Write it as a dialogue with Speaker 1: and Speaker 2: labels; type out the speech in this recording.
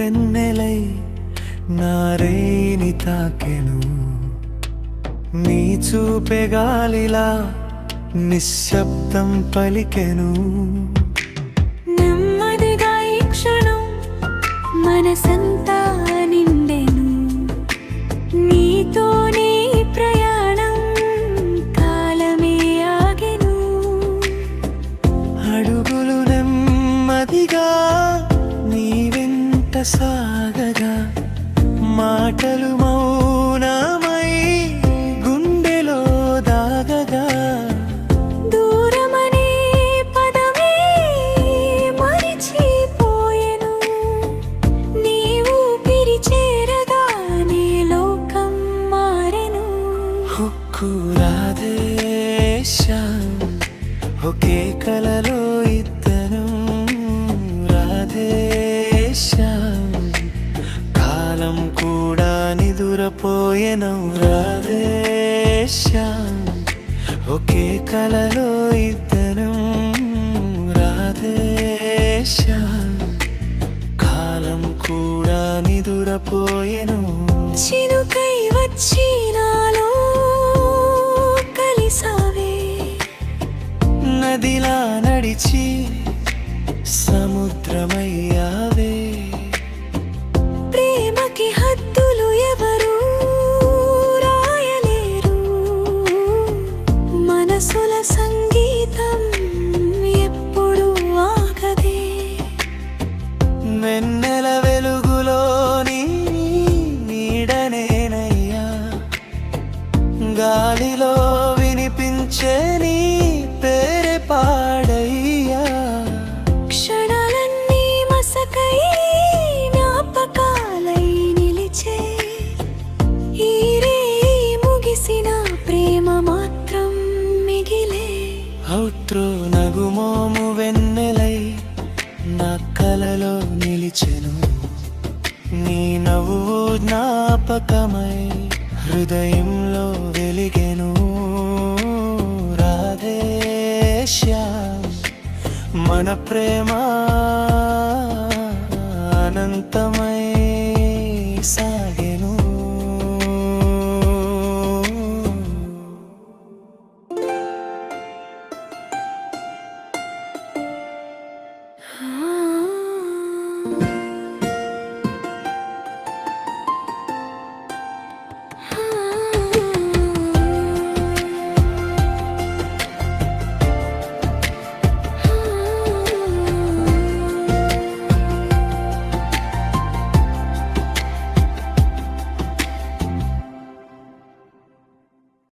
Speaker 1: వెన్నెలై నారేని తాకెను, నీ చూపే గాలిలా నిశ్శబ్దం పలికెను.
Speaker 2: నెమ్మదిగా ఈ క్షణం మనసంతా నిండెను, నీతోనే ప్రయాణం కాలమే ఆగెను.
Speaker 1: అడుగులు నెమ్మదిగా నీ వెంట సాగగా, మాటలు మౌనమై గుండెలో దాగగా,
Speaker 2: దూరమనే పదమే మరిచిపోయెను, నీవు పిరిచేరగా నీ లోకం మారెను.
Speaker 1: హుక్కు రాధేశ్యాం ఒకే కలలో ఇద్దరు, రాధేశ్యాం కాలం కూడా నిదురపోయెను. రాధేశ్యాం ఒకే కలలో ఇద్దరు, రాధేశ్యాం కాలం కూడా నిదురపోయెను.
Speaker 2: చినుకై వచ్చి నాలో కలిసావే,
Speaker 1: నదిలా నడిచి సముద్రమయ్యావే.
Speaker 2: ప్రేమకి హద్దులు ఎవరు రాయలేరు, మనసుల సంగీతం ఎప్పుడు ఆగదే.
Speaker 1: వెన్నెల వెలుగులోని నీడనేనయ్యా, గాలిలో వినిపించే నీ పేరే పాడయ్యా.
Speaker 2: క్షణాలన్నీ మసకై జ్ఞాపకాలై నిలిచే, ఈ రేయి ముగిసిన ప్రేమ మాత్రం మిగిలే.
Speaker 1: ఔత్రో నగుమోము వెన్నెలై నా కలలో నిలిచెను, నీ నవ్వు జ్ఞాపకమై హృదయంలో వెలిగెను. రాధేశ్యాం మన ప్రేమ అనంతమై